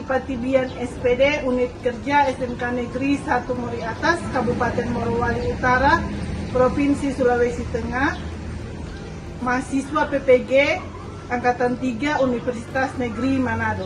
Patibian SPD Unit Kerja SMK Negeri 1 Muri Atas, Kabupaten Morowali Utara, Provinsi Sulawesi Tengah, mahasiswa PPG Angkatan 3 Universitas Negeri Manado.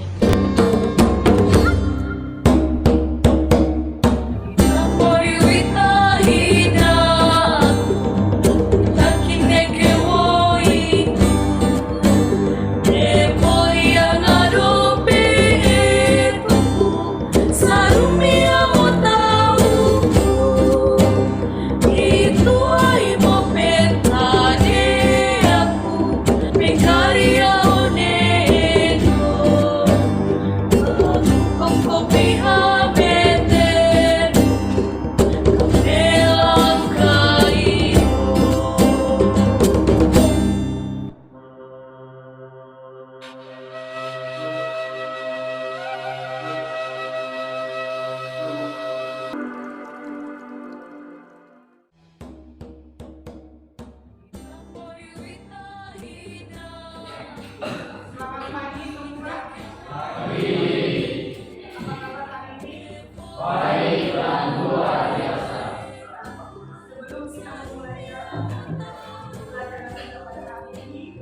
Selamat pagi semua. Apa kabar hari ini? Baik dan luar biasa. Sebelum kita mulai pelajaran kita pada hari ini,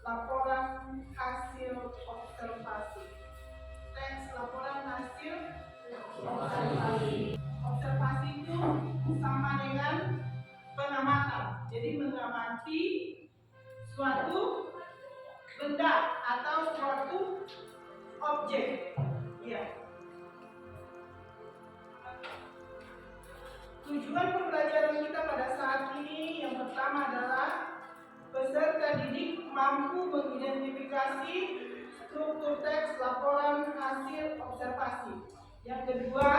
laporan hasil observasi. Teks laporan hasil observasi. Observasi itu sama dengan pengamatan. Jadi mengamati suatu benda atau suatu objek. Ya. Tujuan pembelajaran kita pada saat ini yang pertama adalah peserta didik mampu mengidentifikasi struktur teks laporan hasil observasi. Yang kedua,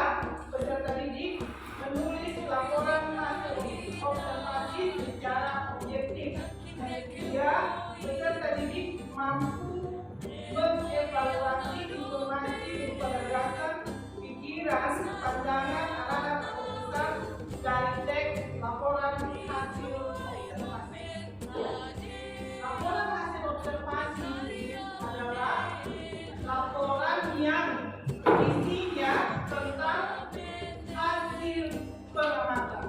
peserta didik menulis laporan hasil observasi secara objektif. Yang ketiga, peserta didik mampu mengevaluasi informasi berupa gagasan, pikiran, pandangan, arahan, keputusan dari teks laporan hasil observasi. Laporan hasil observasi adalah laporan yang isinya tentang hasil pengamatan.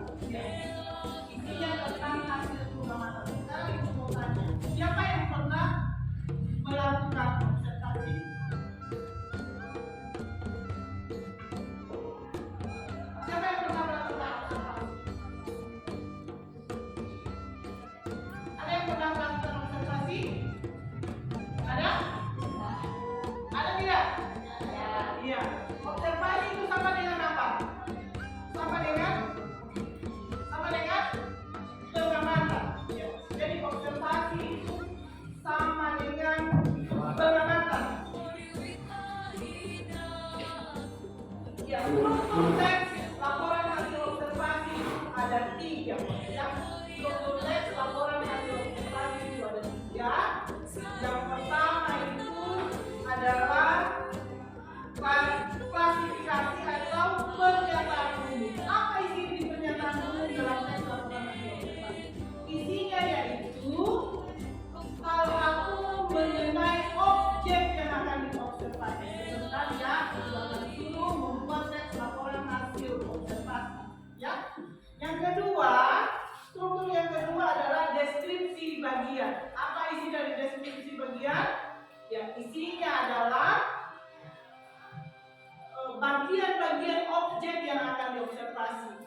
Isinya tentang hasil pengamatan. Sekarang ibu mau tanya, siapa yang pernah melakukan observasi? Siapa yang pernah melakukan observasi? Ada yang pernah melakukan observasi? Ada? Ada tidak? Iya. Observasi itu sama dengan apa? Sama dengan pengamatan. Ya. Jadi observasi itu sama dengan pengamatan. Ya, struktur teks laporan hasil observasi ada 3. Ya. Struktur teks laporan hasil observasi itu ada 3. Yang pertama itu adalah klasifikasi yang akan diobservasi.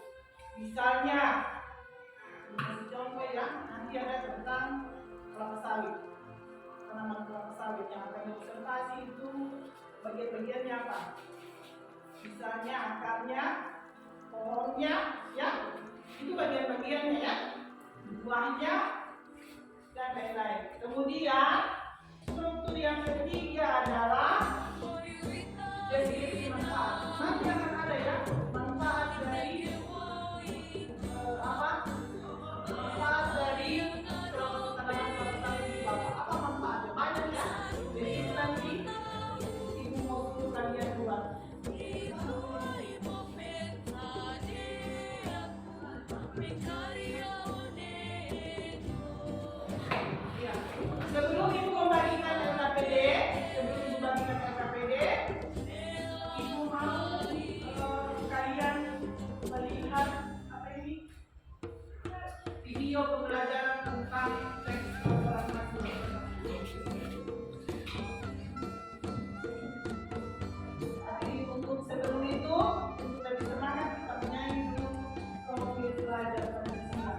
Misalnya, contoh ya, nanti ada tentang kelapa sawit. Tanaman kelapa sawit yang akan diobservasi itu bagian-bagiannya apa? Misalnya akarnya, pohonnya, ya, itu bagian-bagiannya ya, buahnya, dan lain-lain. Kemudian struktur yang ketiga adalah deskripsi manfaat. Nanti akan ada ya manfaat dari manfaat dari tanaman kelapa sawit. Apa manfaatnya? Banyak ya. Jadi itu nanti ibu mau suruh kalian buat. Ya. Sebelum ibu membagikan LKPD, ibu mau kalian melihat apa ini? Video pembelajaran tentang teks laporan hasil. Tapi untuk sebelum itu, untuk lebih semangat kita menyanyi dulu profil belajar Pancasila.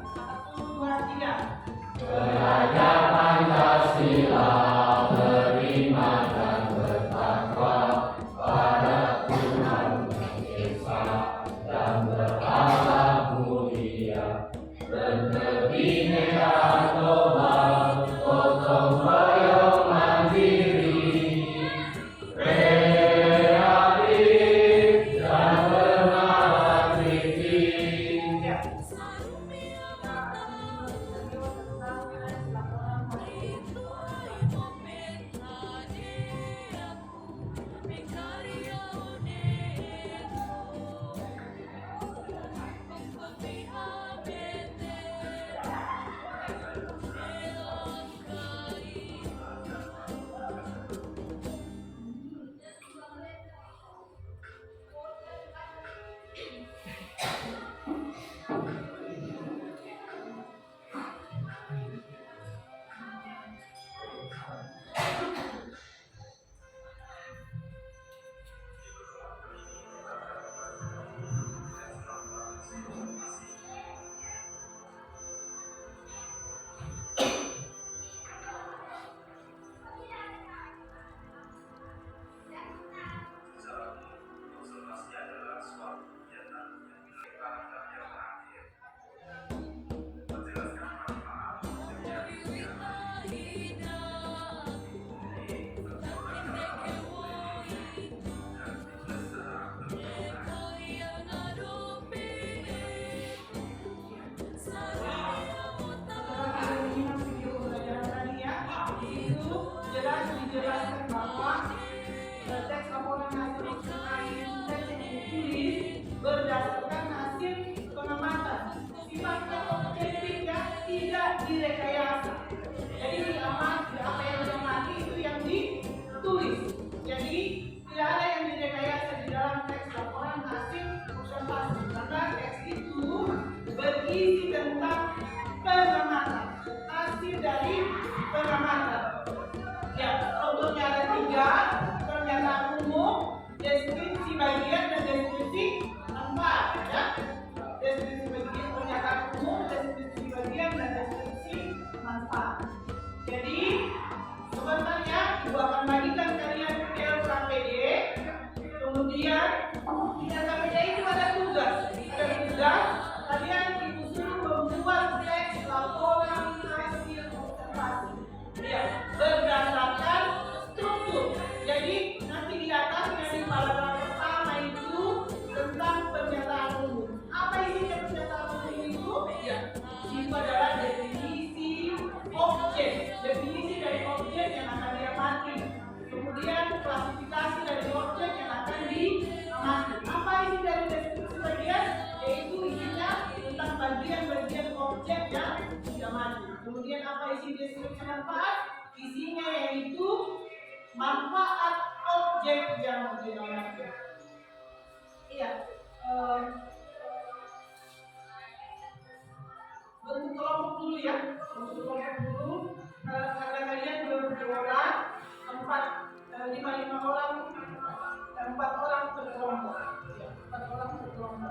1, 2, 3. Belajar Pancasila, terima dan bertakwa pada Tuhan Yang Esa dan berakhlak mulia, berbineka tunggal, gotong royong mandiri, kreatif dan bernalar kritis. Ya. Dijelaskan bahwa teks laporan hasil observasi teks yang ditulis berdasarkan hasil pengamatan, sifatnya objektif ya, tidak direkayasa. Jadi apa yang diamati itu yang ditulis. Jadi tidak ada yang direkayasa di dalam teks laporan hasil observasi, karena teks itu berisi tentang pengamatan, hasil dari pengamatan. Ya, contohnya ada 3, pernyataan umum, deskripsi bagian, dan deskripsi manfaat. Ya, deskripsi bagian, pernyataan umum, deskripsi bagian, dan deskripsi manfaat. Jadi, sebenarnya ibu akan bagikan kalian ke LKPD. Kemudian di LKPD itu ada tugas. Kalian ibu suruh membuat teks laporan hasil observasi. Ya, berdasarkan struktur. Jadi nanti di atasnya di paragraf pertama itu tentang pernyataan umum. Apa isinya pernyataan umum itu? Ya, itu adalah definisi objek, definisi dari objek yang akan diamati. Kemudian klasifikasi dari objek yang akan diamati. Apa isi dari deskripsi bagian? Yaitu isinya tentang bagian-bagian objek yang diamati. Kemudian apa isi deskripsi manfaat? Isinya yaitu manfaat objek yang diamati. Iya. Bentuk kelompok dulu ya. Bentuk kelompok dulu. Karena kalian berjualan 5 orang, 4 orang per kelompok. 4 orang per kelompok.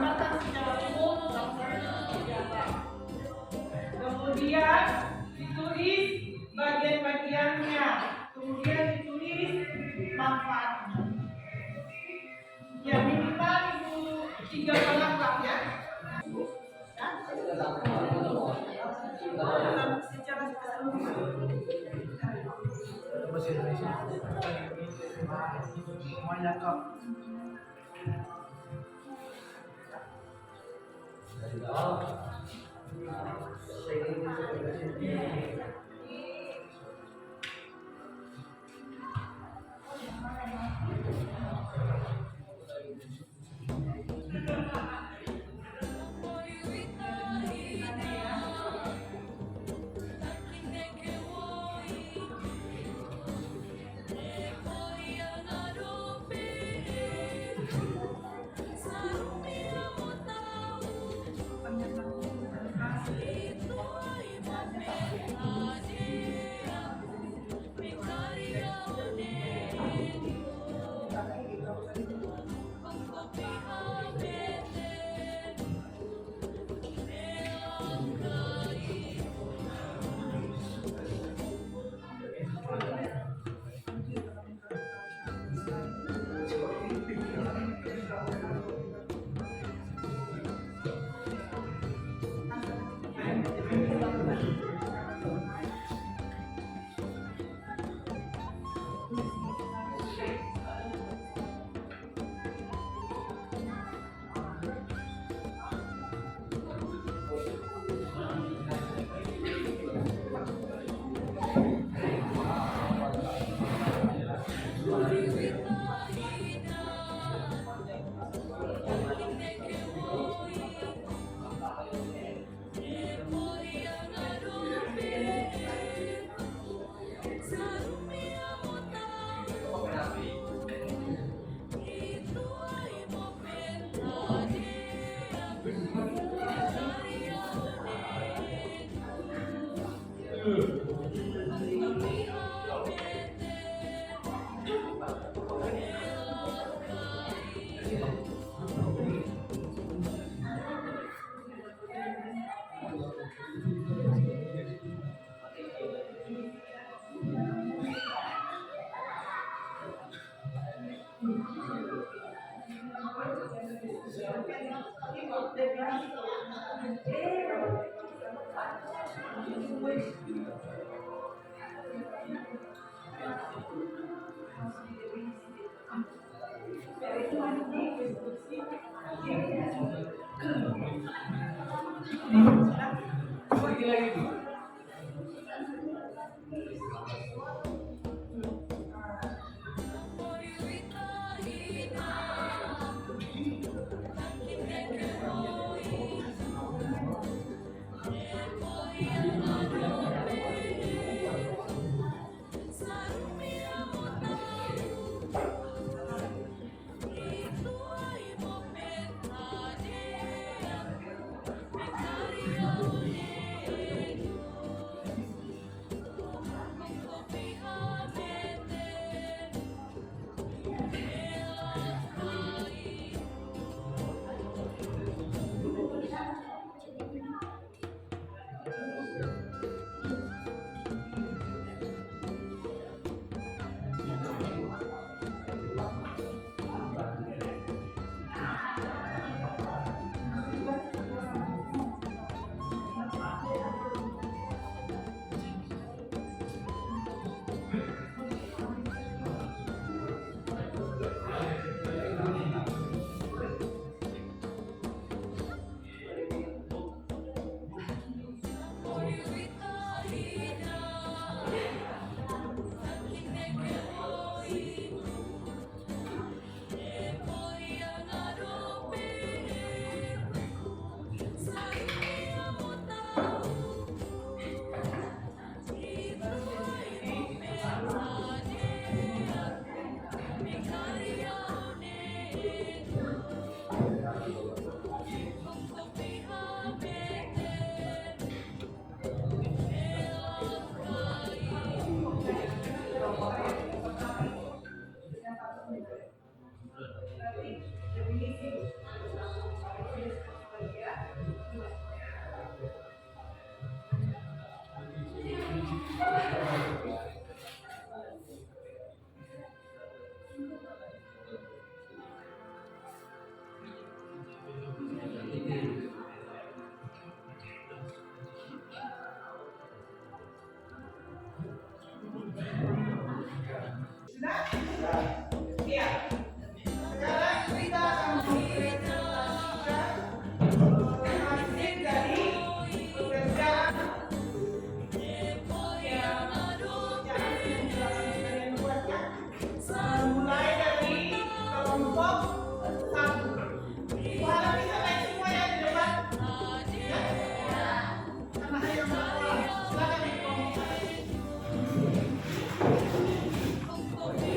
Gambarkan secara umum gambarnya seperti apa. Kemudian ditulis bagian-bagiannya, kemudian ditulis manfaatnya. Ya minimal itu 3 paragraf ya. Dalam secara keseluruhan. Bahasa Indonesia semuanya kok. Iya. Sekarang kita akan mempresentasikan hasil dari pekerjaan yang kalian buat ya. Mulai dari kelompok 1. Wah, bisa naik semua ya di depan. Ya. Karena hanya masalah. Silakan di kelompok 1.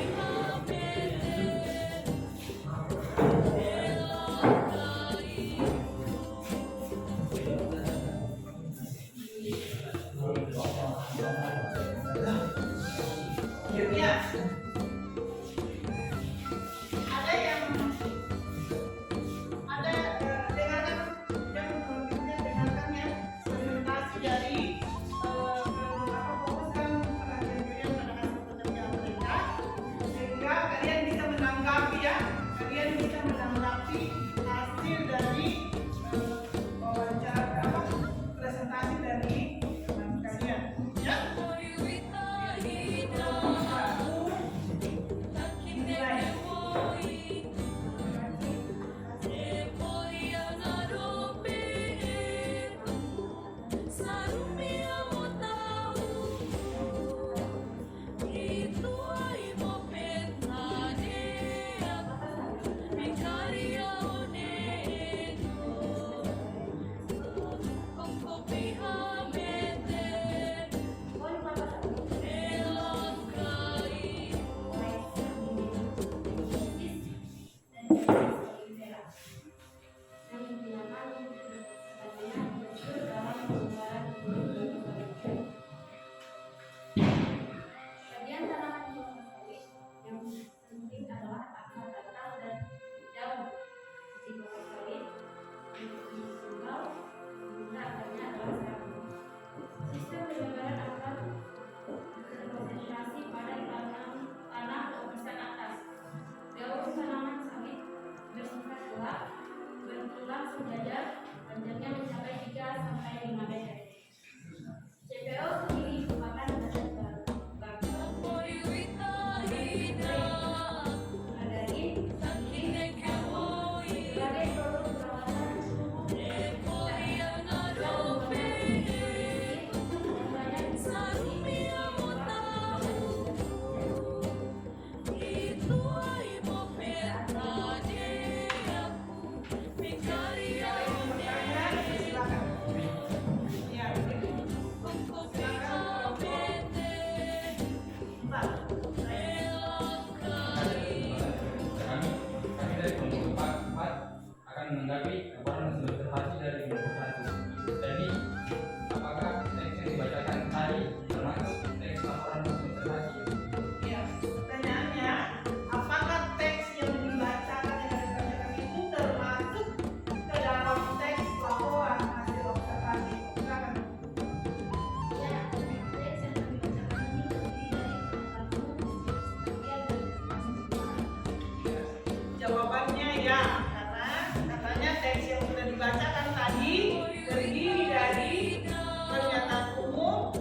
Ya. Ada yang dengarkan ya presentasi dari fokuskan perhatian kalian pada hasil pekerjaan mereka sehingga kalian bisa menanggapi ya, kalian bisa menanggapi hasil dari wawancara presentasi dari kalian ya. Bagian tanaman kelapa sawit yang penting adalah akar batang dan daun. Di kelapa sawit, tunggal, guna akarnya adalah serabut. Sistem penyebaran akar terkonsentrasi pada tanah lapisan atas. Daun tanaman sawit bersifat gelap, bertulang sejajar, panjangnya mencapai 3 sampai 5 meter. CPO sendiri merupakan badan baku margarin, sebagai produk perawatan dan Kami dari kelompok 4 akan menanggapi laporan hasil observasi dari kelompok 1. Jadi, apakah teks yang dibacakan tadi termasuk teks laporan hasil observasi? Ya, pertanyaannya, apakah teks yang dibacakan itu termasuk ke dalam teks laporan hasil observasi? Silakan. ya, teks yang dibacakan ini terdiri dari Jawabannya ya, karena katanya teks yang sudah dibacakan tadi terdiri dari pernyataan umum,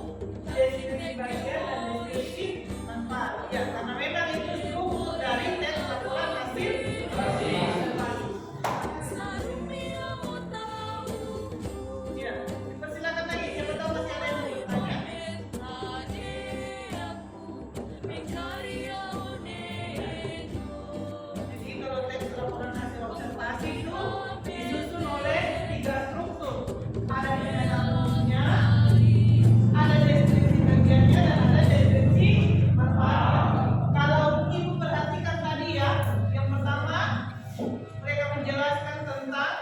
deskripsi bagian dan deskripsi manfaat. Ya, karena memang itu struktur dari teks laporan hasil observasi. Ya, persilakan lagi. Siapa tahu masih ada yang mau bertanya? Jadi kalau teks laporan hasil observasi itu disusun oleh 3 struktur. Ada pernyataan umumnya, ada deskripsi bagiannya, dan ada deskripsi manfaatnya. Kalau ibu perhatikan tadi ya, yang pertama mereka menjelaskan tentang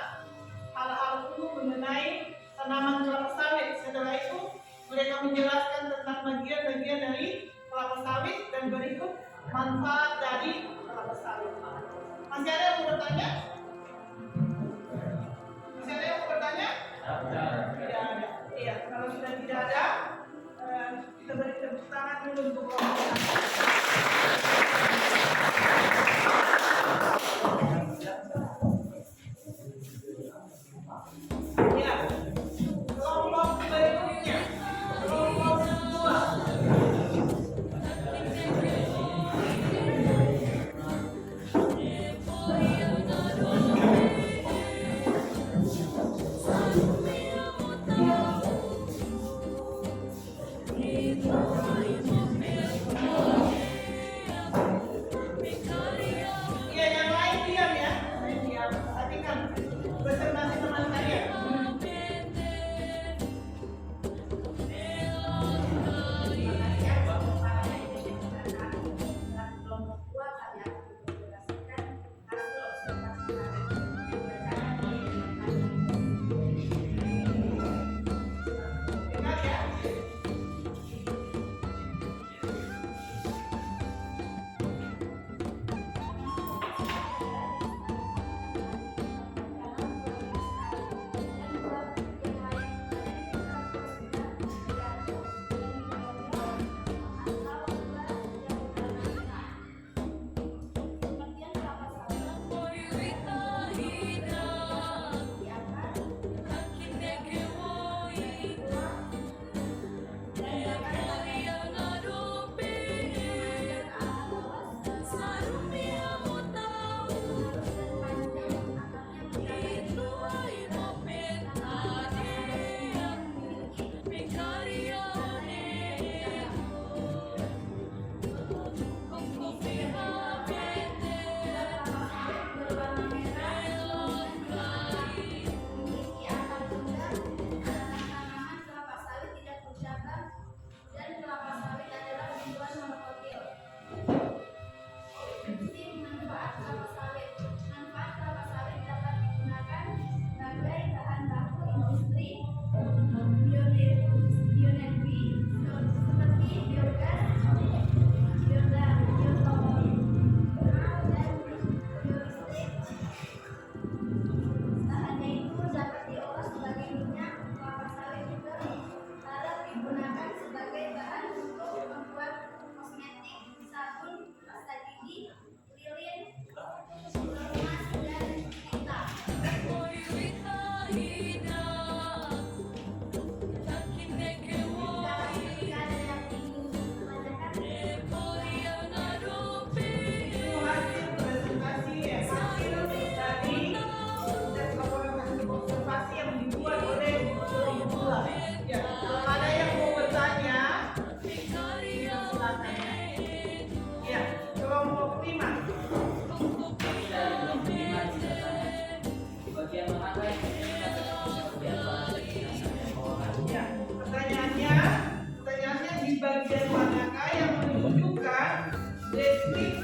hal-hal umum mengenai tanaman kelapa sawit. Setelah itu mereka menjelaskan tentang bagian-bagian dari kelapa sawit dan berikut manfaat dari kelapa sawit. Masih ada yang mau bertanya? Masih ada yang mau bertanya? Tidak ada. Iya, kalau sudah tidak ada, kita beri tepuk tangan dulu untuk kelompok 1. Ya, kelompok berikutnya, kelompok 2.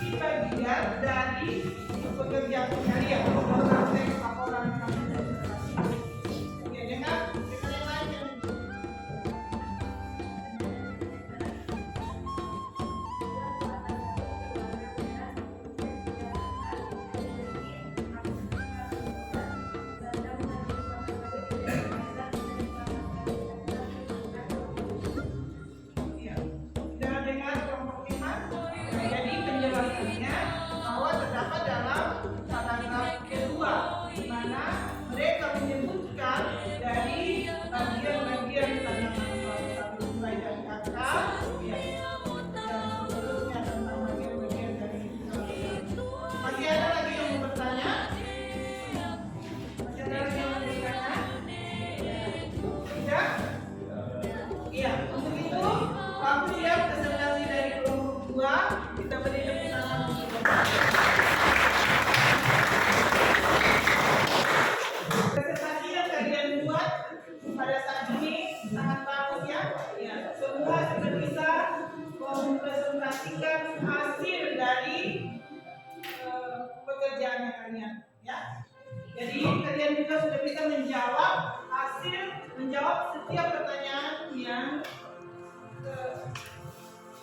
isi bagian dari pekerjaan kalian dalam teks laporan kami. Oke, dengar yang lain yang sudah dengar kelompok 5. Jadi penjelasannya bahwa terdapat dalam paragraf kedua di mana mereka menyebutkan dari bagian-bagian tentang mulai dari akar ya, dan seterusnya tentang bagian-bagian dari masih ada lagi yang mau bertanya? Masih ada lagi yang mau bertanya? Tidak? Iya, untuk itu aku siap presentasi dari kelompok 2. Kita beri tepuk tangan untuk mereka. Presentasi yang kalian buat pada saat ini sangat bagus ya. Ya, semua sudah bisa mempresentasikan hasil dari pekerjaannya kalian ya. Jadi kalian juga sudah bisa menjawab setiap pertanyaan yang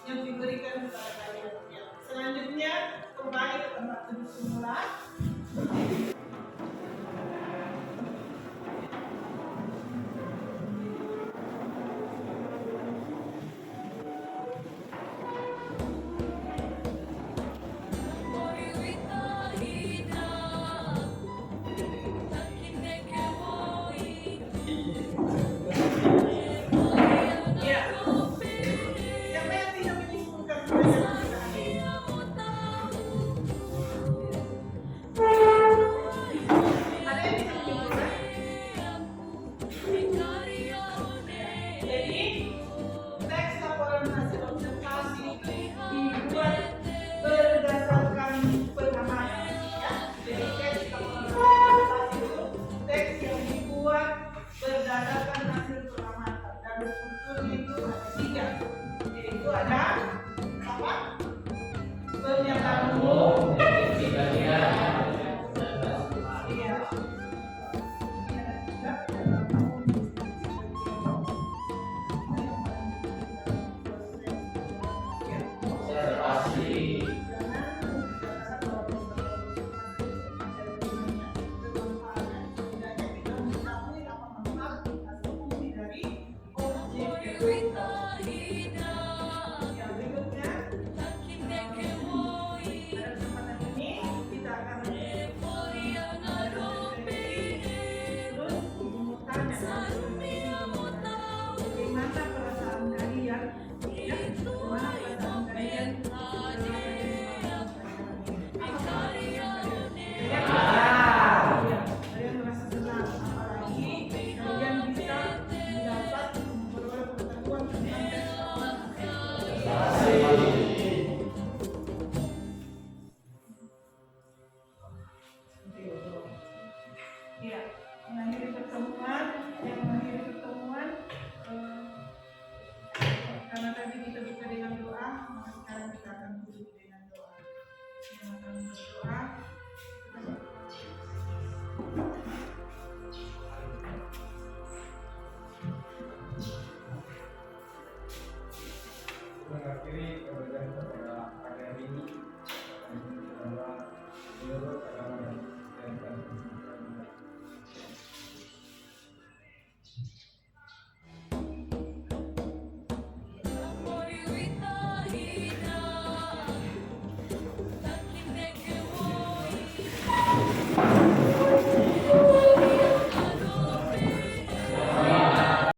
diberikan kepada kalian. Ya. Selanjutnya kembali ke tempat duduk semula. Ya. Siapa yang tidak menyimpulkan pertanyaan kita hari ini? Ada yang bisa menyimpulkan? Jadi, teks laporan hasil observasi dibuat berdasarkan pengamatan. Ya. Jadi, teks laporan observasi itu teks yang dibuat berdasarkan hasil pengamatan. Dan strukturnya itu ada 3. Yaitu ada apa? Pernyataan umum. Iya. Yang berikutnya, pada kesempatan ini kita akan terus bertanya bagaimana perasaan kalian, ya, bagaimana perasaan kalian kalian merasa senang, apalagi kalian bisa mendapat beberapa pengetahuan tentang ya, mengakhiri pertemuan, karena tadi kita buka dengan doa, maka sekarang kita akan tutup dengan doa. Kita akan berdoa.